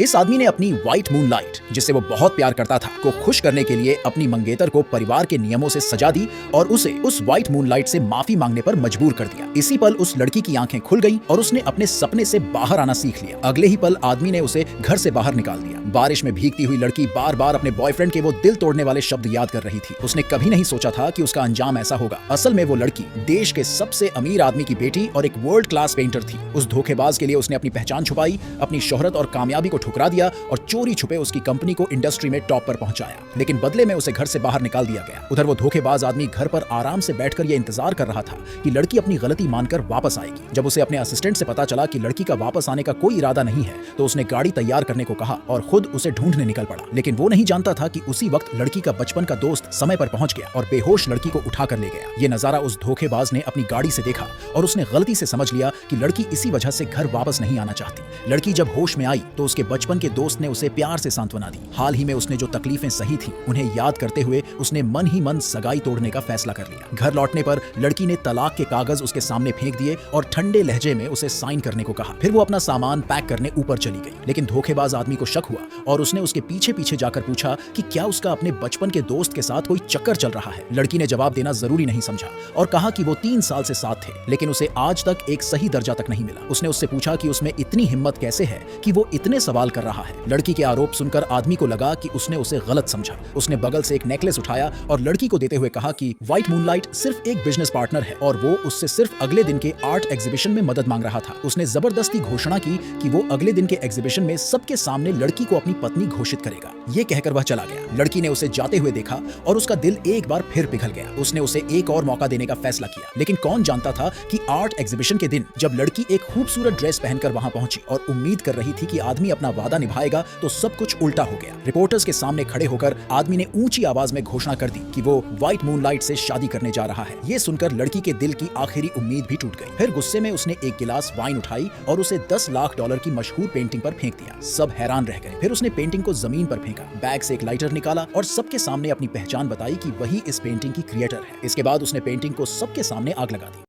इस आदमी ने अपनी व्हाइट मूनलाइट, जिससे वो बहुत प्यार करता था, को खुश करने के लिए अपनी मंगेतर को परिवार के नियमों से सजा दी और उसे उस व्हाइट मूनलाइट से माफी मांगने पर मजबूर कर दिया। इसी पल उस लड़की की आंखें खुल गईं और उसने अपने सपने से बाहर आना सीख लिया। अगले ही पल आदमी ने उसे घर से बाहर निकाल दिया। बारिश में भीगती हुई लड़की बार बार अपने बॉयफ्रेंड के वो दिल तोड़ने वाले शब्द याद कर रही थी। उसने कभी नहीं सोचा था कि उसका अंजाम ऐसा होगा। असल में वो लड़की देश के सबसे अमीर आदमी की बेटी और एक वर्ल्ड क्लास पेंटर थी। उस धोखेबाज के लिए उसने अपनी पहचान छुपाई, अपनी शोहरत और कामयाबी को ठुकरा दिया और चोरी छुपे उसकी कंपनी को इंडस्ट्री में टॉप पर पहुंचाया। लेकिन बदले में उसे घर से बाहर निकाल दिया गया। उधर वो धोखेबाज आदमी घर पर आराम से बैठकर यह इंतजार कर रहा था कि लड़की अपनी गलती मानकर वापस आएगी। जब उसे अपने असिस्टेंट से पता चला कि लड़की का वापस आने का कोई इरादा नहीं है, तो उसने गाड़ी तैयार करने को कहा और खुद उसे ढूंढने निकल पड़ा। लेकिन वो नहीं जानता था कि उसी वक्त लड़की का बचपन का दोस्त समय पर पहुंच गया और बेहोश लड़की को उठाकर ले गया। ये नजारा उस धोखेबाज ने अपनी गाड़ी से देखा और उसने गलती से समझ लिया कि लड़की इसी वजह से घर वापस नहीं आना चाहती। लड़की जब होश में आई तो उसके बचपन के दोस्त ने उसे प्यार से सांत्वना दी। हाल ही में उसने जो तकलीफें सही थी उन्हें याद करते हुए उसने मन ही मन सगाई तोड़ने का फैसला कर लिया। घर लौटने पर लड़की ने तलाक के कागज उसके सामने फेंक दिए और ठंडे लहजे में उसे साइन करने को कहा। फिर वो अपना सामान पैक करने ऊपर चली गई। लेकिन धोखेबाज आदमी को शक हुआ और उसने उसके पीछे पीछे जाकर पूछा कि क्या उसका अपने बचपन के दोस्त के साथ कोई चक्कर चल रहा है। लड़की ने जवाब देना जरूरी नहीं समझा और कहा कि वो 3 साल से साथ थे, लेकिन उसे आज तक एक सही दर्जा तक नहीं मिला। उसने उससे पूछा कि उसमें इतनी हिम्मत कैसे है कि वो इतने सवाल कर रहा है। लड़की के आरोप सुनकर आदमी को लगा कि उसने उसे गलत समझा। उसने बगल से एक नेकलेस उठाया और लड़की को देते हुए कहा कि व्हाइट मूनलाइट सिर्फ एक बिजनेस पार्टनर है और वो उससे सिर्फ अगले दिन के आर्ट एग्जीबिशन में मदद मांग रहा था। उसने जबरदस्ती घोषणा की कि वो अगले दिन के एग्जीबिशन में सबके सामने लड़की को अपनी पत्नी घोषित करेगा। ये कहकर वह चला गया। लड़की ने उसे जाते हुए देखा और उसका दिल एक बार फिर पिघल गया। उसने उसे एक और मौका देने का फैसला किया। लेकिन कौन जानता था कि आर्ट एग्जीबिशन के दिन जब लड़की एक खूबसूरत ड्रेस पहनकर वहां पहुंची और उम्मीद कर रही थी कि आदमी अपना वादा निभाएगा, तो सब कुछ उल्टा हो गया। रिपोर्टर्स के सामने खड़े होकर आदमी ने ऊंची आवाज में घोषणा कर दी कि वो व्हाइट मूनलाइट से शादी करने जा रहा है। ये सुनकर लड़की के दिल की आखिरी उम्मीद भी टूट गई। फिर गुस्से में उसने एक गिलास वाइन उठाई और उसे $10 लाख की मशहूर पेंटिंग पर फेंक दिया। सब हैरान रह गए। फिर उसने पेंटिंग को जमीन पर फेंका, बैग से एक लाइटर निकाला और सबके सामने अपनी पहचान बताई कि वही इस पेंटिंग की क्रिएटर है। इसके बाद उसने पेंटिंग को सबके सामने आग लगा दी।